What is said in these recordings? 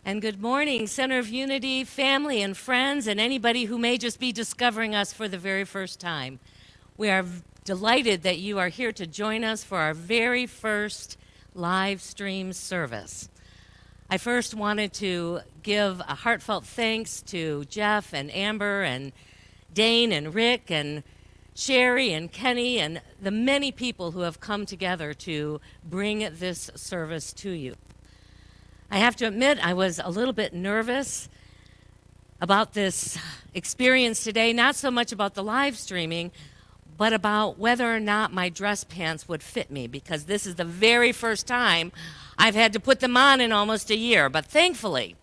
And good morning, Center of Unity family and friends, and anybody who may just be discovering us for the very first time. We are delighted that you are here to join us for our very first live stream service. I first wanted to give a heartfelt thanks to Jeff and Amber and Dane and Rick and Sherry and Kenny and the many people who have come together to bring this service to you. I have to admit, I was a little bit nervous about this experience today, not so much about the live streaming, but about whether or not my dress pants would fit me, because this is the very first time I've had to put them on in almost a year. But thankfully,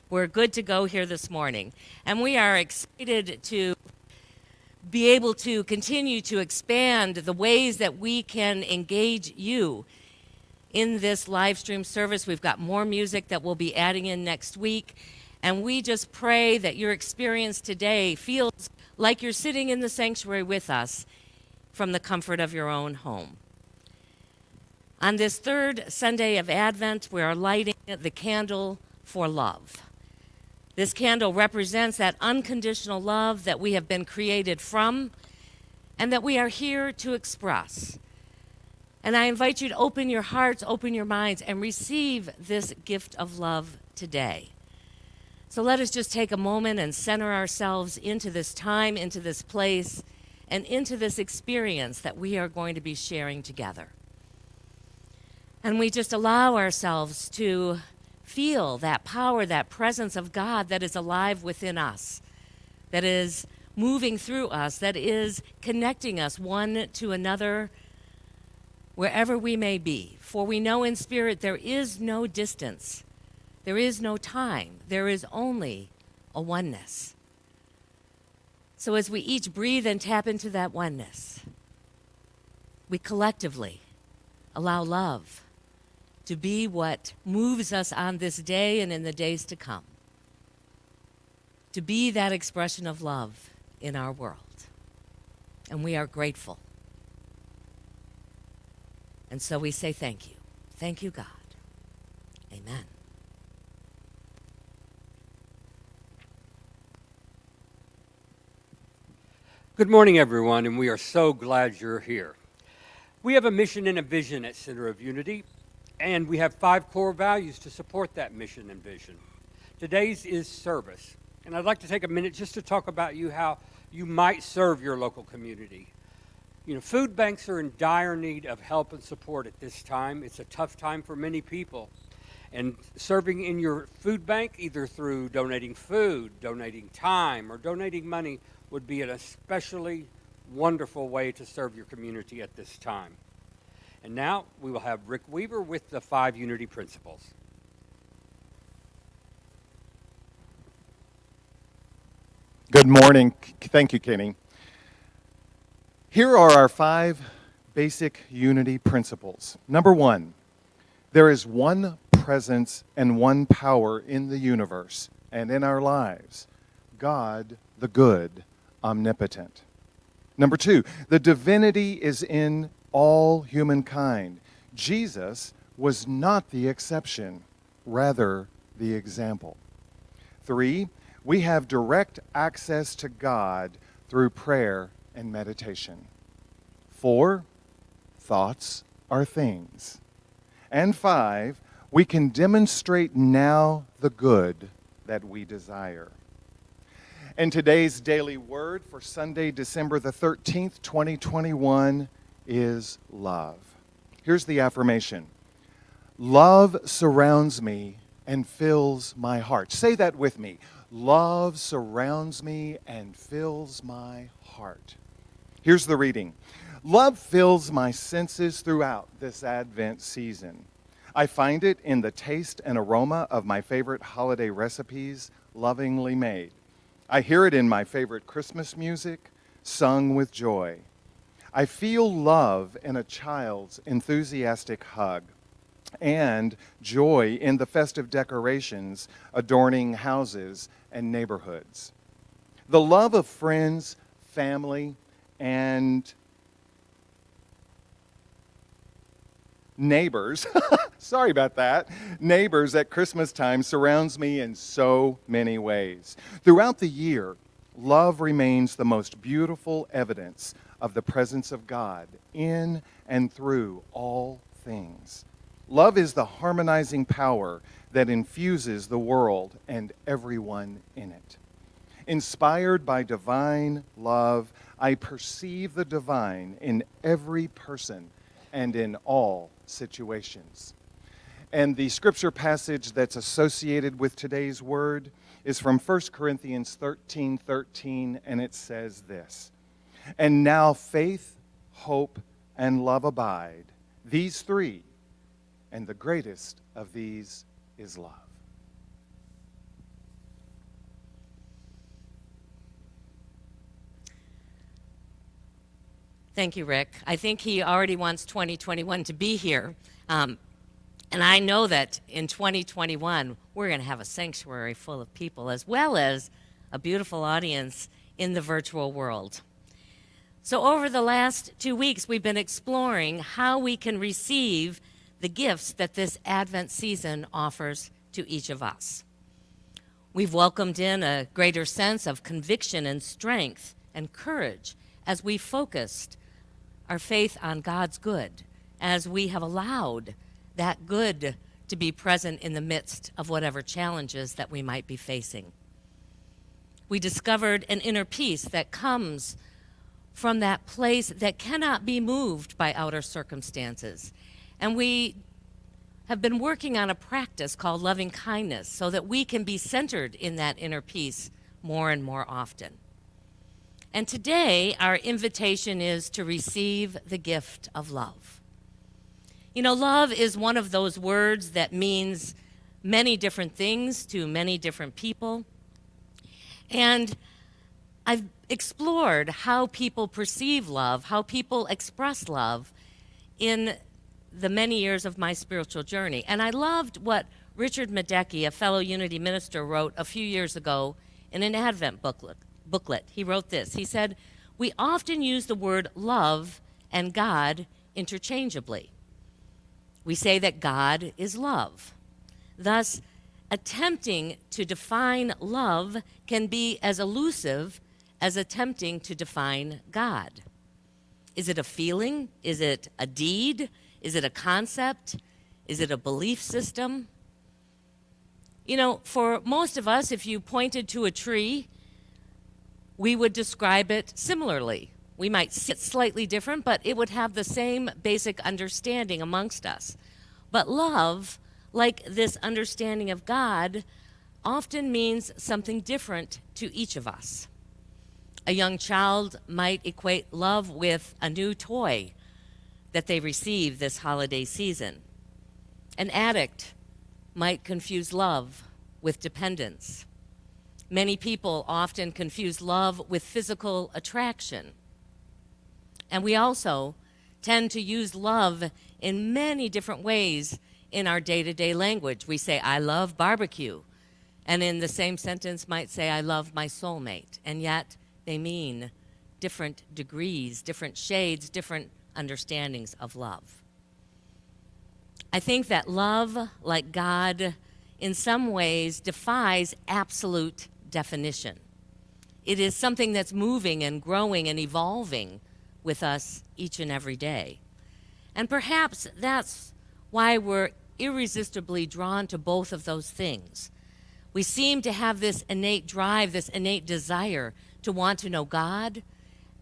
we're good to go here this morning. And we are excited to be able to continue to expand the ways that we can engage you in this live stream service. We've got more music that we'll be adding in next week. And we just pray that your experience today feels like you're sitting in the sanctuary with us from the comfort of your own home. On this third Sunday of Advent, we are lighting the candle for love. This candle represents that unconditional love that we have been created from and that we are here to express. And I invite you to open your hearts, open your minds, and receive this gift of love today. So let us just take a moment and center ourselves into this time, into this place, and into this experience that we are going to be sharing together. And we just allow ourselves to feel that power, that presence of God that is alive within us, that is moving through us, that is connecting us one to another wherever we may be. For we know in spirit there is no distance, there is no time, there is only a oneness. So as we each breathe and tap into that oneness, we collectively allow love to be what moves us on this day and in the days to come, to be that expression of love in our world. And we are grateful. And so we say thank you. Thank you, God. Amen. Good morning, everyone, and we are so glad you're here. We have a mission and a vision at Center of Unity, and we have 5 core values to support that mission and vision. Today's is service, and I'd like to take a minute just to talk about how you might serve your local community. You know, food banks are in dire need of help and support at this time. It's a tough time for many people. And serving in your food bank, either through donating food, donating time, or donating money, would be an especially wonderful way to serve your community at this time. And now we will have Rick Weaver with the 5 Unity Principles. Good morning. Thank you, Kenny. Here are our 5 basic unity principles. Number 1, there is one presence and one power in the universe and in our lives, God the good, omnipotent. Number 2, the divinity is in all humankind. Jesus was not the exception, rather the example. 3, we have direct access to God through prayer and meditation. 4, thoughts are things. And 5, we can demonstrate now the good that we desire. And today's daily word for Sunday, December the 13th, 2021 is love. Here's the affirmation. Love surrounds me and fills my heart. Say that with me. Love surrounds me and fills my heart. Here's the reading. Love fills my senses throughout this Advent season. I find it in the taste and aroma of my favorite holiday recipes, lovingly made. I hear it in my favorite Christmas music, sung with joy. I feel love in a child's enthusiastic hug and joy in the festive decorations adorning houses and neighborhoods. The love of friends, family, and neighbors, sorry about that, neighbors at Christmas time surrounds me in so many ways. Throughout the year, love remains the most beautiful evidence of the presence of God in and through all things. Love is the harmonizing power that infuses the world and everyone in it. Inspired by divine love, I perceive the divine in every person and in all situations. And the scripture passage that's associated with today's word is from 1 Corinthians 13:13, and it says this: "And now faith, hope, and love abide, these three, and the greatest of these is love." Thank you, Rick. I think he already wants 2021 to be here. And I know that in 2021, we're going to have a sanctuary full of people, as well as a beautiful audience in the virtual world. So over the last 2 weeks, we've been exploring how we can receive the gifts that this Advent season offers to each of us. We've welcomed in a greater sense of conviction and strength and courage as we focused our faith on God's good, as we have allowed that good to be present in the midst of whatever challenges that we might be facing. We discovered an inner peace that comes from that place that cannot be moved by outer circumstances. And we have been working on a practice called loving kindness so that we can be centered in that inner peace more and more often. And today, our invitation is to receive the gift of love. You know, love is one of those words that means many different things to many different people. And I've explored how people perceive love, how people express love in the many years of my spiritual journey. And I loved what Richard Medecky, a fellow Unity minister, wrote a few years ago in an Advent booklet. He wrote this. He said, "We often use the word love and God interchangeably. We say that God is love. Thus, attempting to define love can be as elusive as attempting to define God. Is it a feeling? Is it a deed? Is it a concept? Is it a belief system?" You know, for most of us, if you pointed to a tree, we would describe it similarly. We might see it slightly different, but it would have the same basic understanding amongst us. But love, like this understanding of God, often means something different to each of us. A young child might equate love with a new toy that they receive this holiday season. An addict might confuse love with dependence. Many people often confuse love with physical attraction. And we also tend to use love in many different ways in our day-to-day language. We say, "I love barbecue," and in the same sentence might say, "I love my soulmate," and yet they mean different degrees, different shades, different understandings of love. I think that love, like God, in some ways defies absolute definition. It is something that's moving and growing and evolving with us each and every day. And perhaps that's why we're irresistibly drawn to both of those things. We seem to have this innate drive, this innate desire to want to know God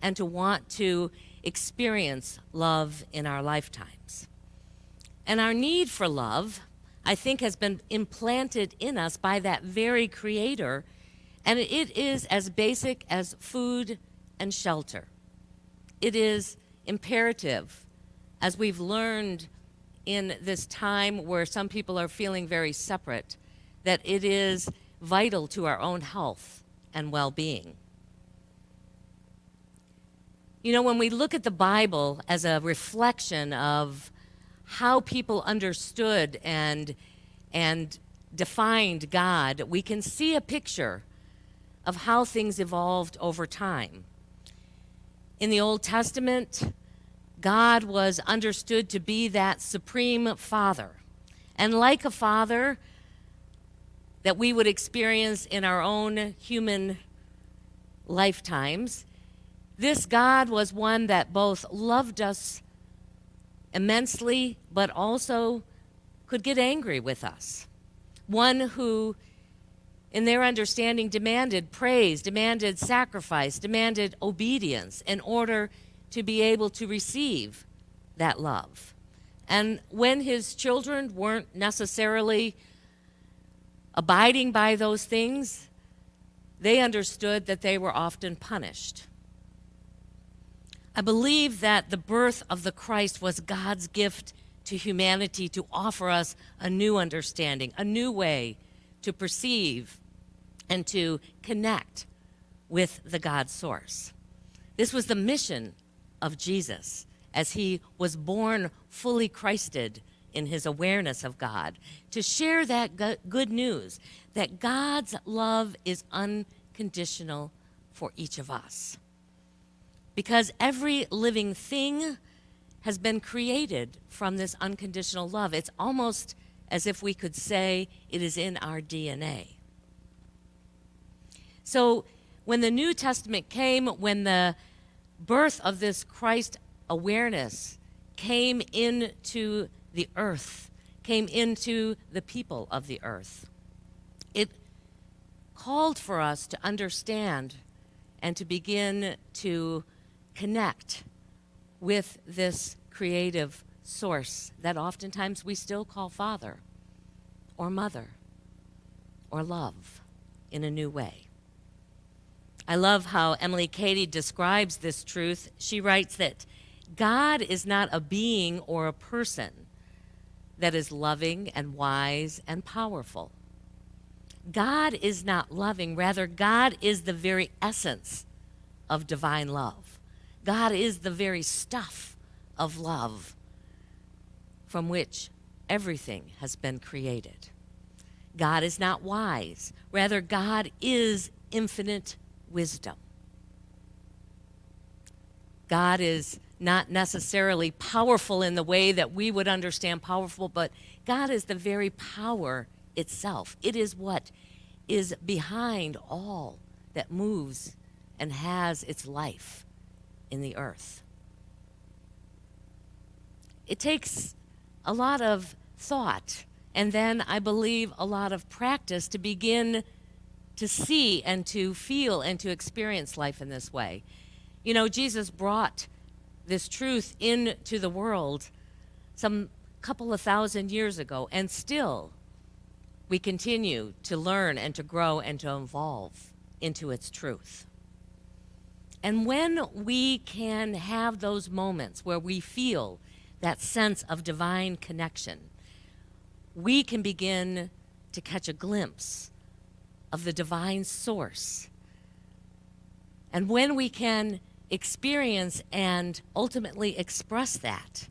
and to want to experience love in our lifetimes. And our need for love, I think, has been implanted in us by that very Creator, and it is as basic as food and shelter. It is imperative, as we've learned in this time where some people are feeling very separate, that it is vital to our own health and well-being. You know, when we look at the Bible as a reflection of how people understood and defined God, we can see a picture of how things evolved over time. In the Old Testament, God was understood to be that supreme father. And like a father that we would experience in our own human lifetimes, this God was one that both loved us immensely, but also could get angry with us. One who, in their understanding, demanded praise, demanded sacrifice, demanded obedience in order to be able to receive that love. And when his children weren't necessarily abiding by those things, they understood that they were often punished. I believe that the birth of the Christ was God's gift to humanity to offer us a new understanding, a new way to perceive and to connect with the God source. This was the mission of Jesus as he was born fully Christed in his awareness of God, to share that good news that God's love is unconditional for each of us. Because every living thing has been created from this unconditional love. It's almost as if we could say it is in our DNA. So when the New Testament came, when the birth of this Christ awareness came into the earth, came into the people of the earth, it called for us to understand and to begin to connect with this creative source that oftentimes we still call Father or Mother or love in a new way. I love how Emily Cady describes this truth. She writes that God is not a being or a person that is loving and wise and powerful. God is not loving. Rather, God is the very essence of divine love. God is the very stuff of love from which everything has been created. God is not wise. Rather, God is infinite wisdom. God is not necessarily powerful in the way that we would understand powerful, but God is the very power itself. It is what is behind all that moves and has its life in the earth. It takes a lot of thought and then, I believe, a lot of practice to begin to see and to feel and to experience life in this way. You know, Jesus brought this truth into the world some couple of thousand years ago, and still we continue to learn and to grow and to evolve into its truth. And when we can have those moments where we feel that sense of divine connection, we can begin to catch a glimpse of the divine source. And when we can experience and ultimately express that,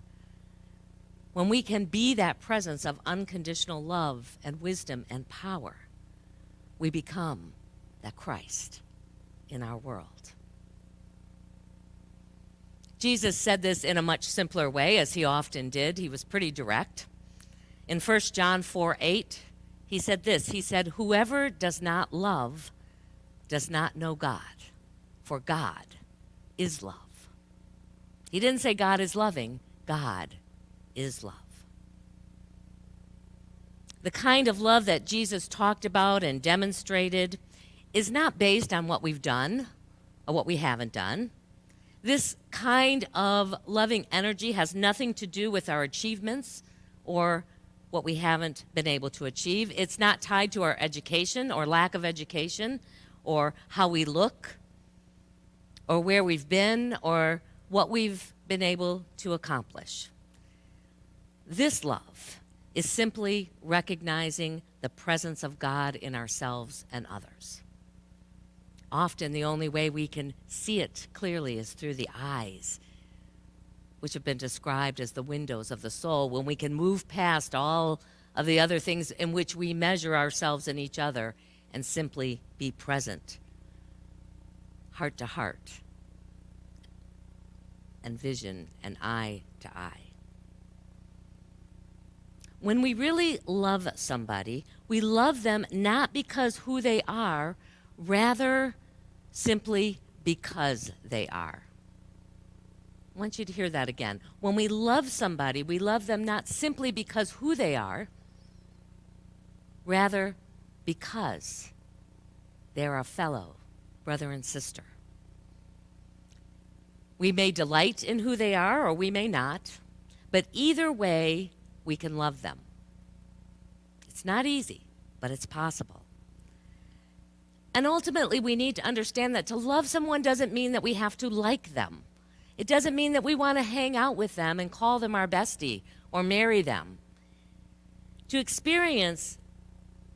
when we can be that presence of unconditional love and wisdom and power, we become that Christ in our world. Jesus said this in a much simpler way, as he often did. He was pretty direct. In 1 John 4:8, he said this. He said, "Whoever does not love does not know God, for God is love." He didn't say God is loving. God is love. The kind of love that Jesus talked about and demonstrated is not based on what we've done or what we haven't done. This kind of loving energy has nothing to do with our achievements or what we haven't been able to achieve. It's not tied to our education or lack of education or how we look or where we've been or what we've been able to accomplish. This love is simply recognizing the presence of God in ourselves and others. Often the only way we can see it clearly is through the eyes, which have been described as the windows of the soul, when we can move past all of the other things in which we measure ourselves and each other and simply be present, heart to heart, and vision and eye to eye. When we really love somebody, we love them not because who they are, rather simply because they are. I want you to hear that again. When we love somebody, we love them not simply because who they are, rather because they're our fellow brother and sister. We may delight in who they are or we may not, but either way, we can love them. It's not easy, but it's possible. And ultimately, we need to understand that to love someone doesn't mean that we have to like them. It doesn't mean that we want to hang out with them and call them our bestie or marry them. To experience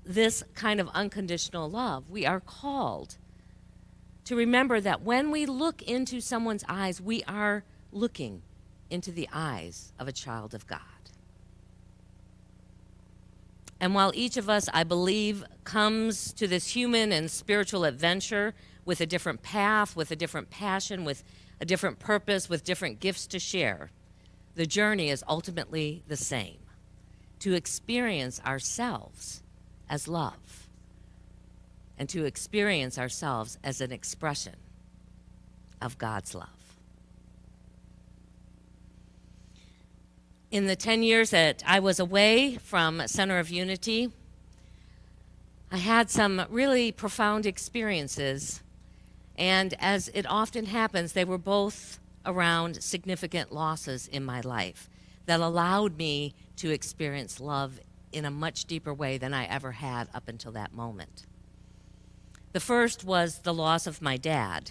this kind of unconditional love, we are called to remember that when we look into someone's eyes, we are looking into the eyes of a child of God. And while each of us, I believe, comes to this human and spiritual adventure with a different path, with a different passion, with a different purpose, with different gifts to share, the journey is ultimately the same: to experience ourselves as love and to experience ourselves as an expression of God's love. In the 10 years that I was away from Center of Unity, I had some really profound experiences, and as it often happens, they were both around significant losses in my life that allowed me to experience love in a much deeper way than I ever had up until that moment. The first was the loss of my dad.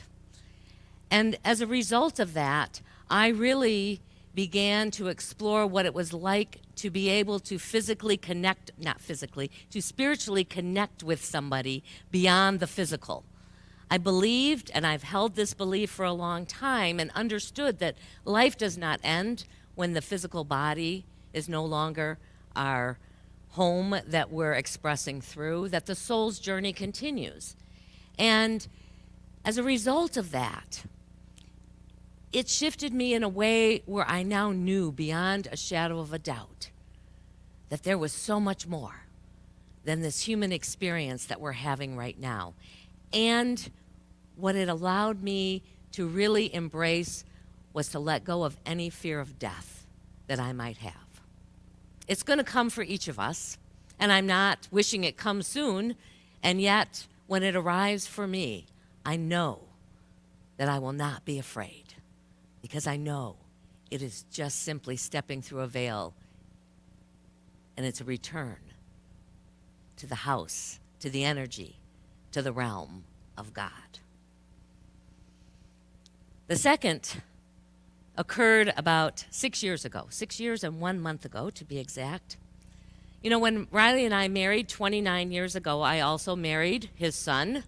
And as a result of that, I really began to explore what it was like to be able to to spiritually connect with somebody beyond the physical. I believed, and I've held this belief for a long time, and understood that life does not end when the physical body is no longer our home that we're expressing through, that the soul's journey continues. And as a result of that, it shifted me in a way where I now knew beyond a shadow of a doubt that there was so much more than this human experience that we're having right now. And what it allowed me to really embrace was to let go of any fear of death that I might have. It's going to come for each of us, and I'm not wishing it comes soon, and yet when it arrives for me, I know that I will not be afraid, because I know it is just simply stepping through a veil, and it's a return to the house, to the energy, to the realm of God. The second occurred about 6 years ago, 6 years and 1 month ago, to be exact. You know, when Riley and I married 29 years ago, I also married his son,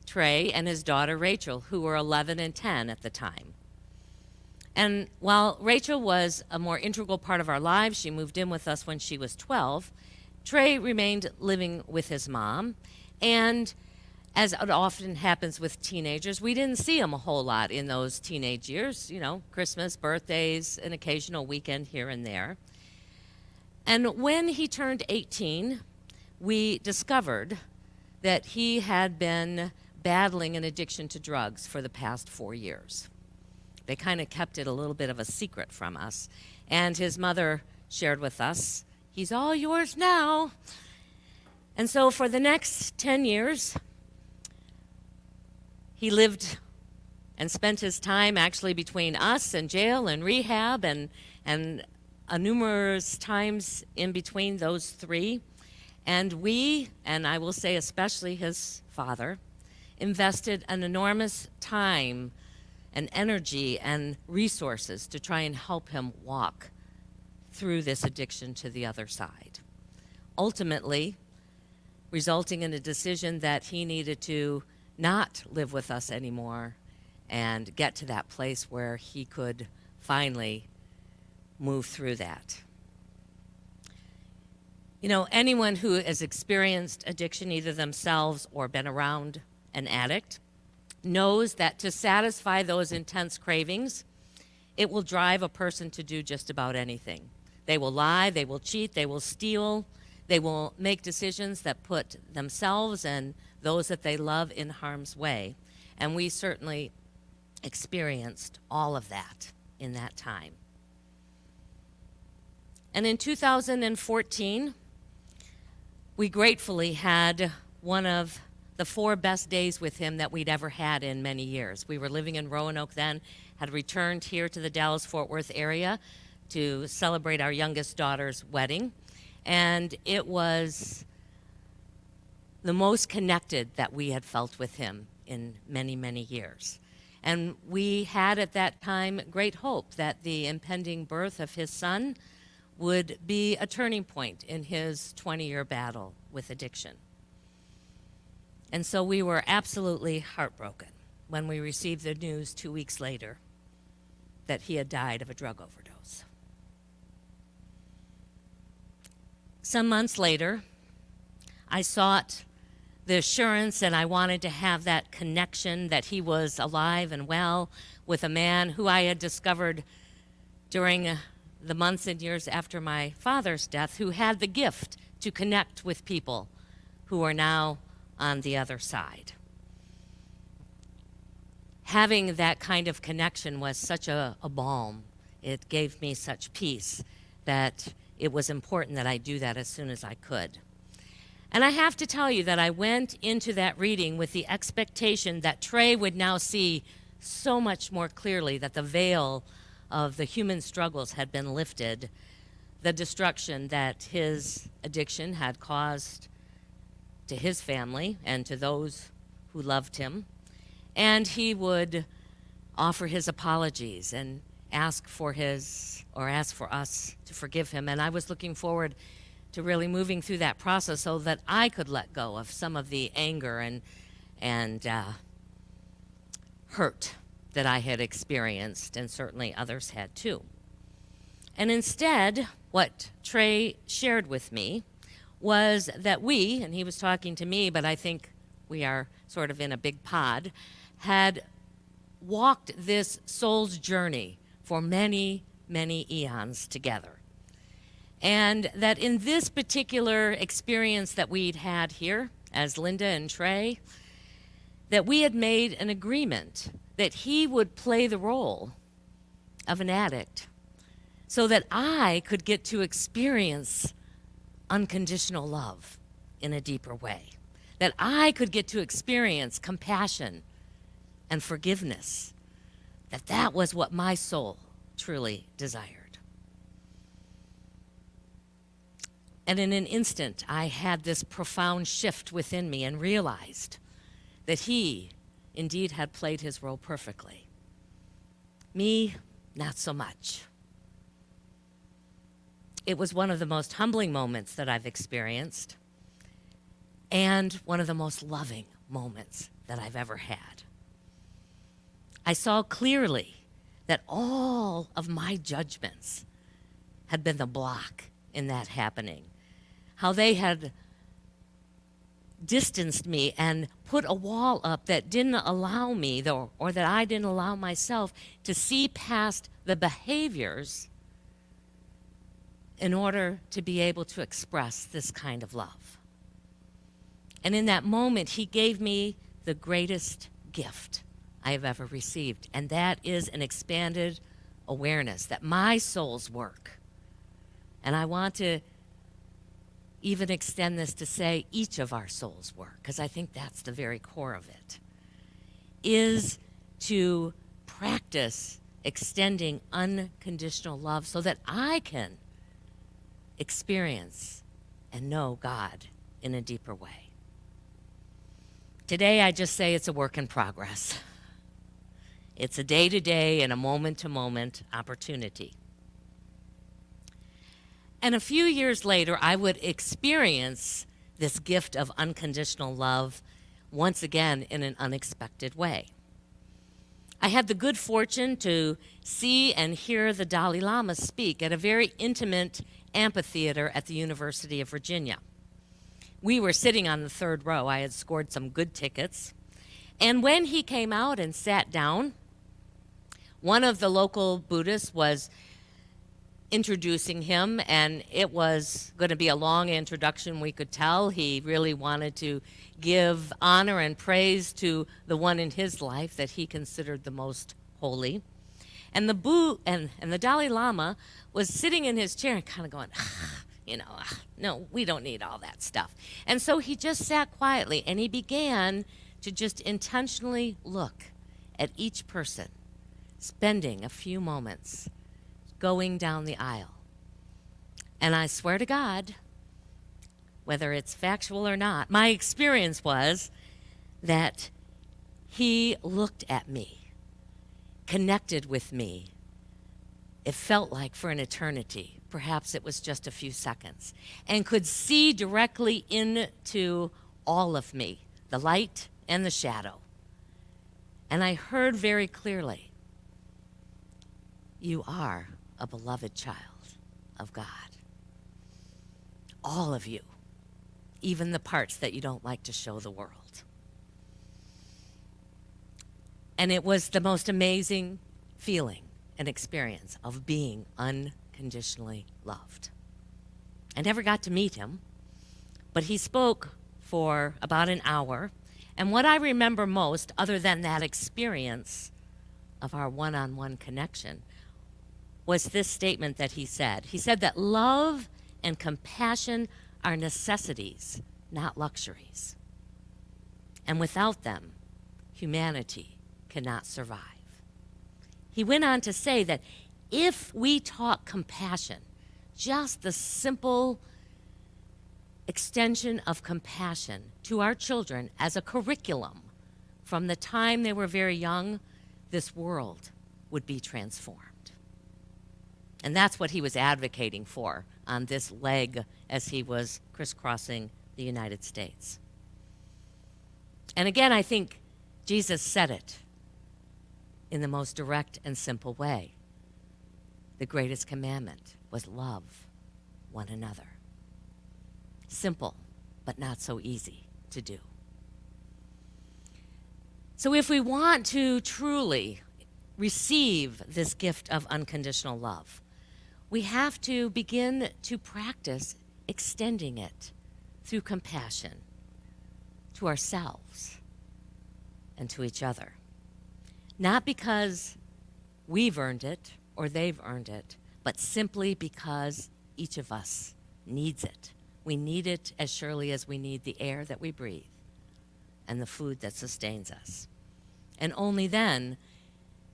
Trey, and his daughter, Rachel, who were 11 and 10 at the time. And while Rachel was a more integral part of our lives, she moved in with us when she was 12, Trey remained living with his mom. And as it often happens with teenagers, we didn't see him a whole lot in those teenage years, you know, Christmas, birthdays, an occasional weekend here and there. And when he turned 18, we discovered that he had been battling an addiction to drugs for the past 4 years. They kind of kept it a little bit of a secret from us. And his mother shared with us, "He's all yours now." And so for the next 10 years, he lived and spent his time actually between us and jail and rehab and numerous times in between those three. And we, and I will say especially his father, invested an enormous time and energy and resources to try and help him walk through this addiction to the other side. Ultimately, resulting in a decision that he needed to not live with us anymore and get to that place where he could finally move through that. You know, anyone who has experienced addiction, either themselves or been around an addict, knows that to satisfy those intense cravings, it will drive a person to do just about anything. They will lie, they will cheat, they will steal, they will make decisions that put themselves and those that they love in harm's way. And we certainly experienced all of that in that time. And in 2014, we gratefully had one of the 4 best days with him that we'd ever had in many years. We were living in Roanoke then, had returned here to the Dallas-Fort Worth area to celebrate our youngest daughter's wedding. And it was the most connected that we had felt with him in many, many years. And we had at that time great hope that the impending birth of his son would be a turning point in his 20-year battle with addiction. And so we were absolutely heartbroken when we received the news 2 weeks later that he had died of a drug overdose. Some months later, I sought the assurance and I wanted to have that connection that he was alive and well with a man who I had discovered during the months and years after my father's death, who had the gift to connect with people who are now on the other side. Having that kind of connection was such a balm. It gave me such peace that it was important that I do that as soon as I could. And I have to tell you that I went into that reading with the expectation that Trey would now see so much more clearly that the veil of the human struggles had been lifted, the destruction that his addiction had caused to his family and to those who loved him. And he would offer his apologies and ask for us to forgive him. And I was looking forward to really moving through that process so that I could let go of some of the anger and hurt that I had experienced, and certainly others had too. And instead, what Trey shared with me was that we, and he was talking to me, but I think we are sort of in a big pod, had walked this soul's journey for many, many eons together. And that in this particular experience that we'd had here as Linda and Trey, that we had made an agreement that he would play the role of an addict so that I could get to experience unconditional love in a deeper way, that I could get to experience compassion and forgiveness, that was what my soul truly desired. And in an instant, I had this profound shift within me and realized that he indeed had played his role perfectly. Me, not so much. It was one of the most humbling moments that I've experienced and one of the most loving moments that I've ever had. I saw clearly that all of my judgments had been the block in that happening, how they had distanced me and put a wall up that didn't allow me, or that I didn't allow myself to see past the behaviors in order to be able to express this kind of love. And in that moment, he gave me the greatest gift I have ever received, and that is an expanded awareness that my soul's work, and I want to even extend this to say each of our souls' work, because I think that's the very core of it, is to practice extending unconditional love so that I can experience and know God in a deeper way. Today, I just say it's a work in progress. It's a day-to-day and a moment-to-moment opportunity. And a few years later, I would experience this gift of unconditional love once again in an unexpected way. I had the good fortune to see and hear the Dalai Lama speak at a very intimate amphitheater at the University of Virginia. We were sitting on the third row. I had scored some good tickets. And when he came out and sat down, One of the local Buddhists was introducing him, and it was going to be a long introduction, we could tell. He really wanted to give honor and praise to the one in his life that he considered the most holy. And the Dalai Lama was sitting in his chair and kind of going, no, we don't need all that stuff. And so he just sat quietly, and he began to just intentionally look at each person, spending a few moments going down the aisle. And I swear to God, whether it's factual or not, my experience was that he looked at me, connected with me. It felt like for an eternity. Perhaps it was just a few seconds, and could see directly into all of me, the light and the shadow. And I heard very clearly, you are a beloved child of God. All of you, even the parts that you don't like to show the world. And it was the most amazing feeling and experience of being unconditionally loved. I never got to meet him, but he spoke for about an hour. And what I remember most, other than that experience of our one-on-one connection, was this statement that he said. He said that love and compassion are necessities, not luxuries. And without them, humanity cannot survive. He went on to say that if we taught compassion, just the simple extension of compassion to our children as a curriculum from the time they were very young, this world would be transformed. And that's what he was advocating for on this leg as he was crisscrossing the United States. And again, I think Jesus said it in the most direct and simple way. The greatest commandment was love one another. Simple, but not so easy to do. So if we want to truly receive this gift of unconditional love, we have to begin to practice extending it through compassion to ourselves and to each other. Not because we've earned it or they've earned it, but simply because each of us needs it. We need it as surely as we need the air that we breathe and the food that sustains us. And only then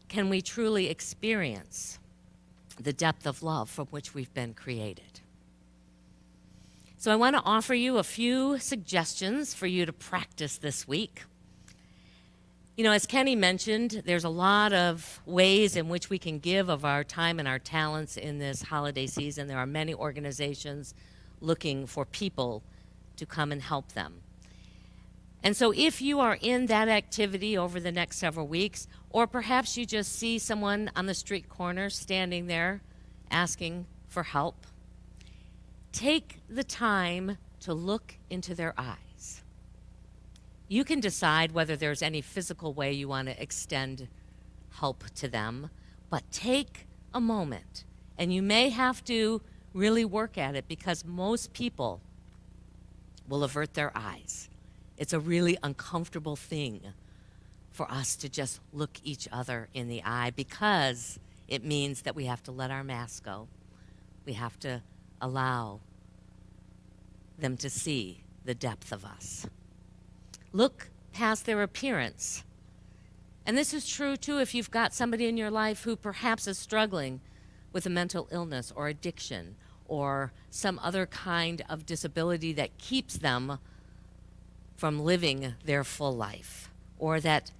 can we truly experience the depth of love from which we've been created. So I want to offer you a few suggestions for you to practice this week. You know, as Kenny mentioned, there's a lot of ways in which we can give of our time and our talents in this holiday season. There are many organizations looking for people to come and help them. And so if you are in that activity over the next several weeks, or perhaps you just see someone on the street corner standing there asking for help, take the time to look into their eyes. You can decide whether there's any physical way you want to extend help to them, but take a moment. And you may have to really work at it because most people will avert their eyes. It's a really uncomfortable thing for us to just look each other in the eye because it means that we have to let our mask go. We have to allow them to see the depth of us. Look past their appearance. And this is true, too, if you've got somebody in your life who perhaps is struggling with a mental illness or addiction or some other kind of disability that keeps them from living their full life, or that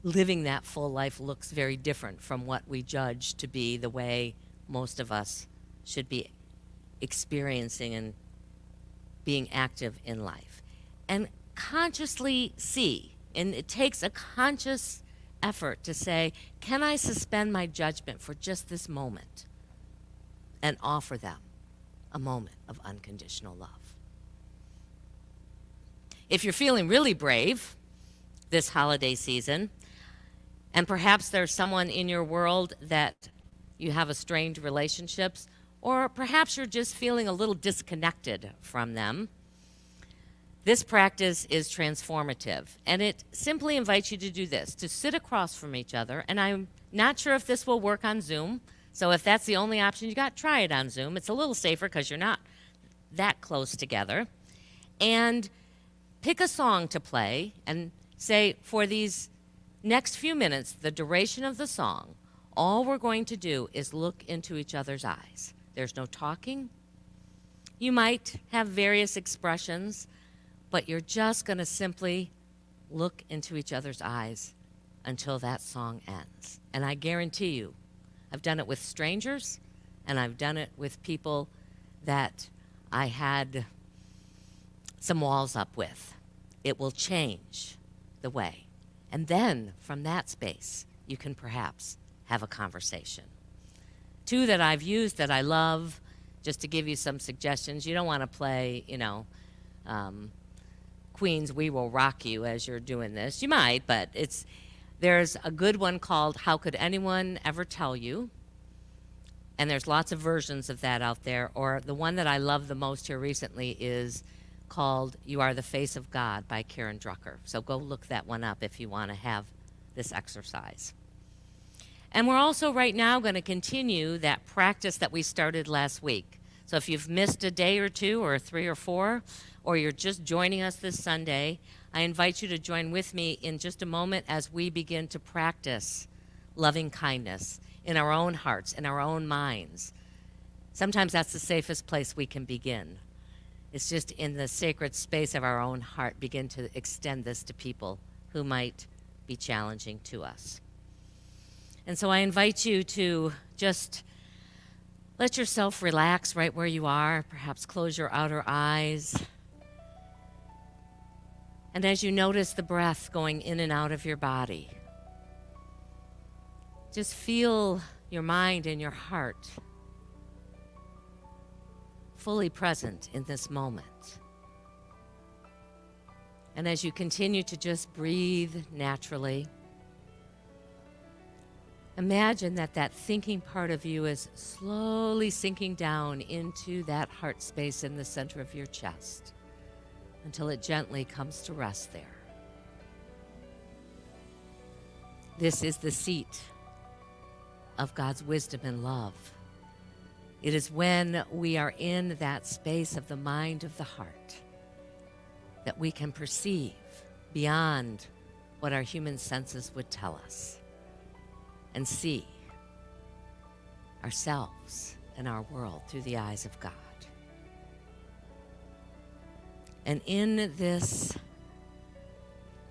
living that full life looks very different from what we judge to be the way most of us should be experiencing and being active in life. And consciously see, and it takes a conscious effort to say, can I suspend my judgment for just this moment and offer them a moment of unconditional love? If you're feeling really brave this holiday season, And perhaps there's someone in your world that you have a strained relationships, or perhaps you're just feeling a little disconnected from them. This practice is transformative, and it simply invites you to do this, to sit across from each other. And I'm not sure if this will work on Zoom, so if that's the only option you got, try it on Zoom. It's a little safer because you're not that close together. And pick a song to play and say, for these next few minutes, the duration of the song, all we're going to do is look into each other's eyes. There's no talking. You might have various expressions, but you're just going to simply look into each other's eyes until that song ends. And I guarantee you, I've done it with strangers, and I've done it with people that I had some walls up with. It will change the way. And then from that space, you can perhaps have a conversation. Two that I've used that I love, just to give you some suggestions. You don't want to play, Queen's We Will Rock You as you're doing this. You might, but there's a good one called How Could Anyone Ever Tell You? And there's lots of versions of that out there. Or the one that I love the most here recently is called You Are the Face of God by Karen Drucker. So go look that one up if you want to have this exercise. And we're also right now going to continue that practice that we started last week. So if you've missed a day or two or 3 or 4, or you're just joining us this Sunday, I invite you to join with me in just a moment as we begin to practice loving kindness in our own hearts, in our own minds. Sometimes that's the safest place we can begin. It's just in the sacred space of our own heart, begin to extend this to people who might be challenging to us. And so I invite you to just let yourself relax right where you are. Perhaps close your outer eyes. And as you notice the breath going in and out of your body, just feel your mind and your heart fully present in this moment. And as you continue to just breathe naturally, imagine that that thinking part of you is slowly sinking down into that heart space in the center of your chest until it gently comes to rest there. This is the seat of God's wisdom and love. It is when we are in that space of the mind of the heart that we can perceive beyond what our human senses would tell us and see ourselves and our world through the eyes of God. And in this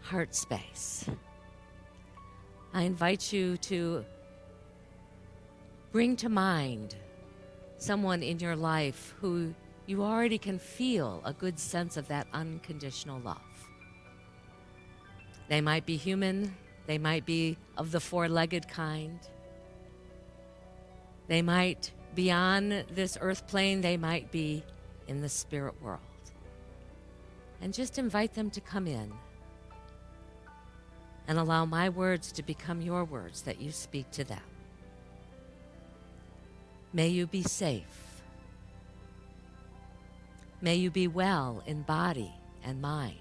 heart space, I invite you to bring to mind someone in your life who you already can feel a good sense of that unconditional love. They might be human. They might be of the four-legged kind. They might be on this earth plane. They might be in the spirit world. And just invite them to come in and allow my words to become your words that you speak to them. May you be safe. May you be well in body and mind.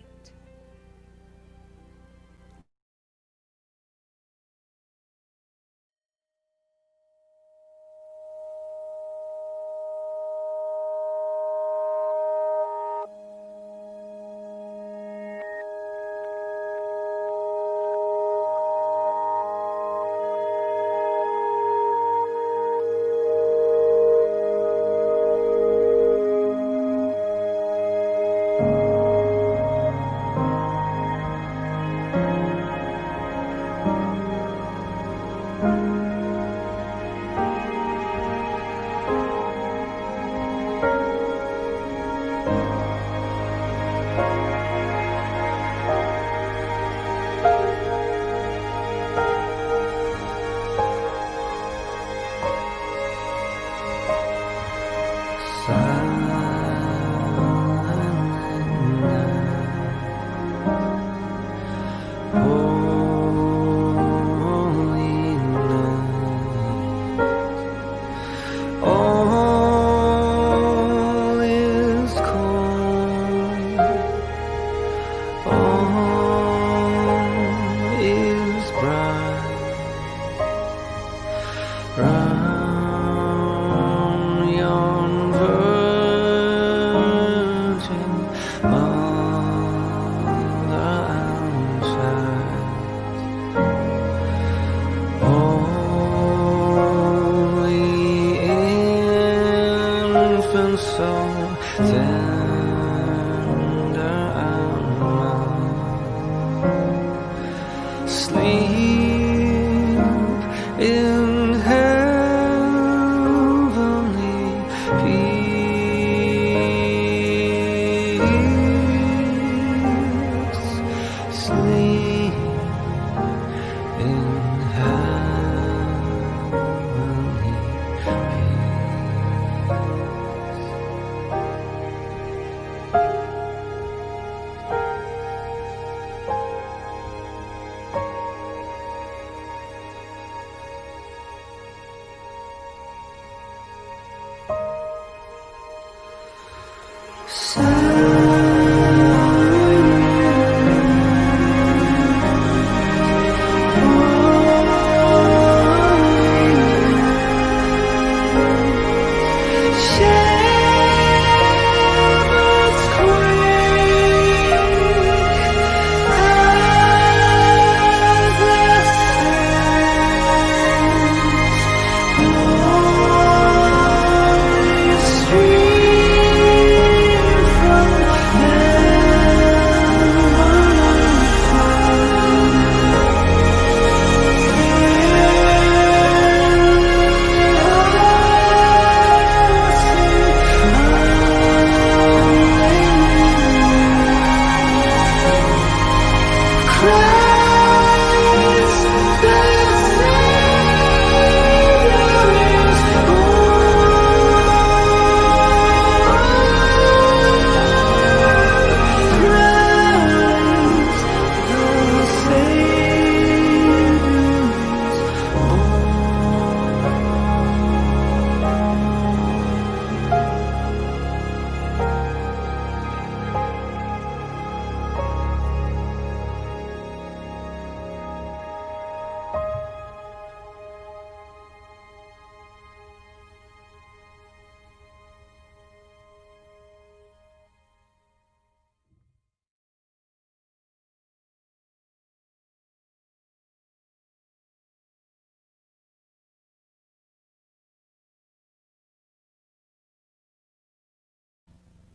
been so tender and mild. Sleep in heavenly peace. Sleep in heavenly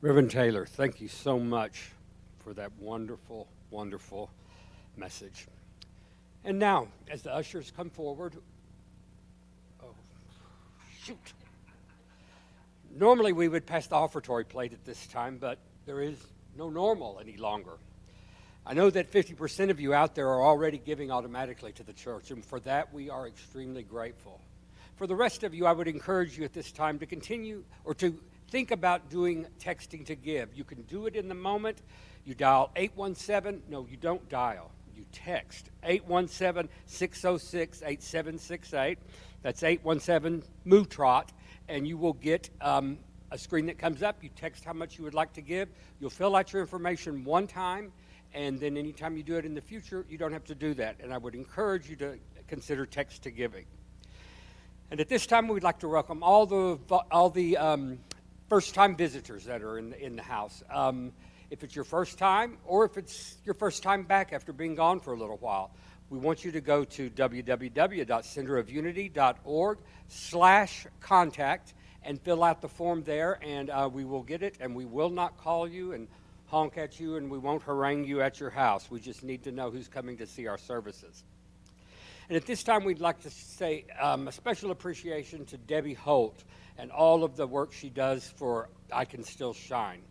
Reverend Taylor, thank you so much for that wonderful, wonderful message. And now, as the ushers come forward, oh, shoot. Normally we would pass the offertory plate at this time, but there is no normal any longer. I know that 50% of you out there are already giving automatically to the church, and for that we are extremely grateful. For the rest of you, I would encourage you at this time to continue or to think about doing texting to give. You can do it in the moment. You dial 817, no, you don't dial. You text 817-606-8768. That's 817-MOVE-TROT, and you will get a screen that comes up. You text how much you would like to give. You'll fill out your information one time, and then anytime you do it in the future, you don't have to do that. And I would encourage you to consider text to giving. And at this time, we'd like to welcome all the first-time visitors that are in the house. If it's your first time, or if it's your first time back after being gone for a little while, we want you to go to www.centerofunity.org/contact and fill out the form there, and we will get it, and we will not call you and honk at you, and we won't harangue you at your house. We just need to know who's coming to see our services. And at this time, we'd like to say a special appreciation to Debbie Holt and all of the work she does for I Can Still Shine.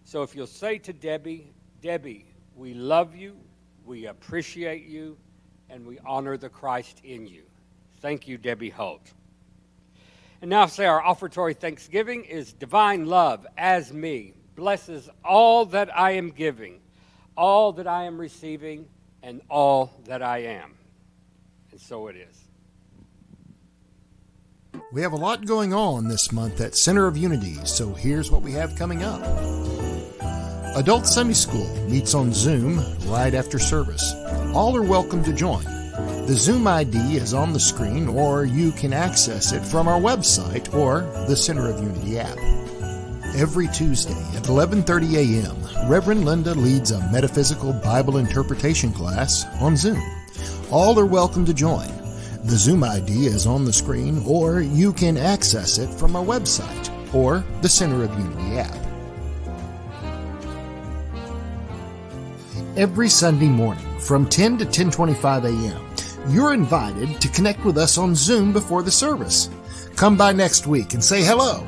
So if you'll say to Debbie, Debbie, we love you, we appreciate you, and we honor the Christ in you. Thank you, Debbie Holt. And now say our offertory thanksgiving is divine love as me blesses all that I am giving, all that I am receiving, and all that I am. And so it is. We have a lot going on this month at Center of Unity, so here's what we have coming up. Adult Sunday School meets on Zoom right after service. All are welcome to join. The Zoom ID is on the screen, or you can access it from our website or the Center of Unity app. Every Tuesday at 11:30 a.m., Reverend Linda leads a metaphysical Bible interpretation class on Zoom. All are welcome to join. The Zoom ID is on the screen, or you can access it from our website or the Center of Unity app. Every Sunday morning from 10 to 10:25 a.m., you're invited to connect with us on Zoom before the service. Come by next week and say hello.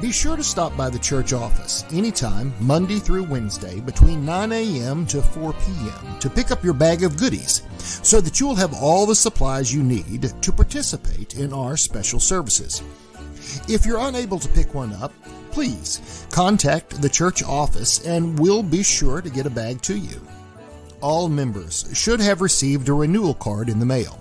Be sure to stop by the church office anytime, Monday through Wednesday, between 9 a.m. to 4 p.m. to pick up your bag of goodies so that you'll have all the supplies you need to participate in our special services. If you're unable to pick one up, please contact the church office and we'll be sure to get a bag to you. All members should have received a renewal card in the mail.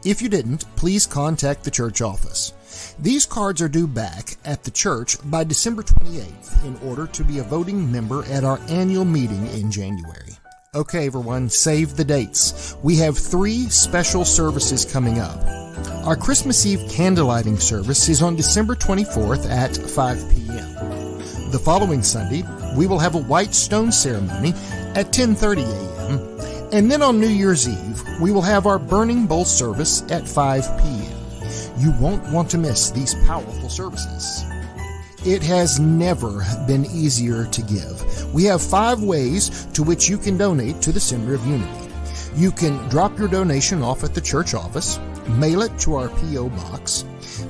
If you didn't, please contact the church office. These cards are due back at the church by December 28th in order to be a voting member at our annual meeting in January. Okay, everyone, save the dates. We have 3 special services coming up. Our Christmas Eve candlelighting service is on December 24th at 5 p.m. The following Sunday, we will have a white stone ceremony at 10:30 a.m. And then on New Year's Eve, we will have our burning bowl service at 5 p.m. You won't want to miss these powerful services. It has never been easier to give. We have 5 ways to which you can donate to the Center of Unity. You can drop your donation off at the church office, mail it to our P.O. box,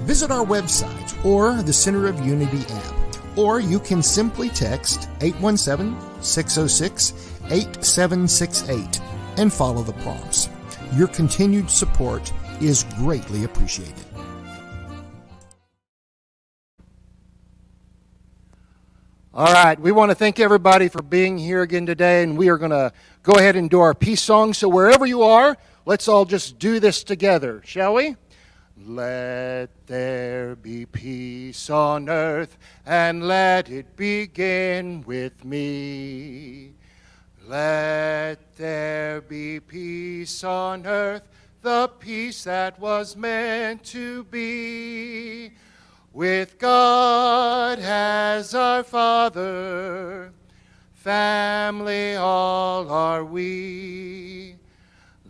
visit our website or the Center of Unity app, or you can simply text 817-606-8768 and follow the prompts. Your continued support is greatly appreciated. All right, we want to thank everybody for being here again today, and we are going to go ahead and do our peace song. So wherever you are, let's all just do this together, shall we? Let there be peace on earth, and let it begin with me. Let there be peace on earth, the peace that was meant to be. With God as our Father, family all are we.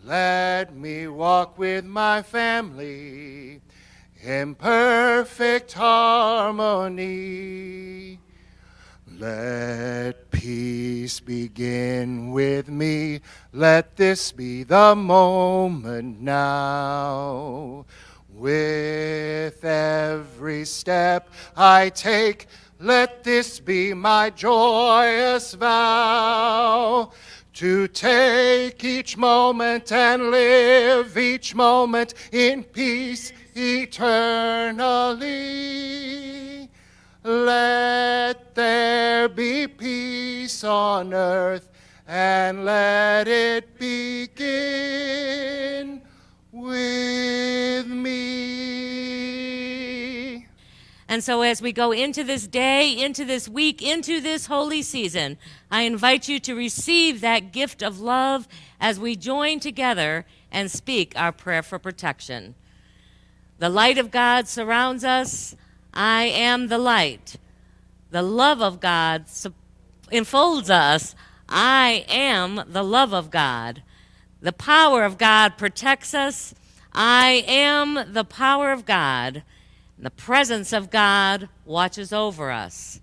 Let me walk with my family in perfect harmony. Let peace begin with me. Let this be the moment now. With every step I take, let this be my joyous vow. To take each moment and live each moment in peace eternally. Let there be peace on earth, and let it begin with me. And so as we go into this day, into this week, into this holy season, I invite you to receive that gift of love as we join together and speak our prayer for protection. The light of God surrounds us. I am the light. The love of God enfolds us. I am the love of God. The power of God protects us. I am the power of God. The presence of God watches over us.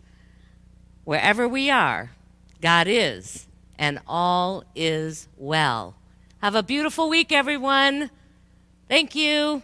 Wherever we are, God is, and all is well. Have a beautiful week, everyone. Thank you.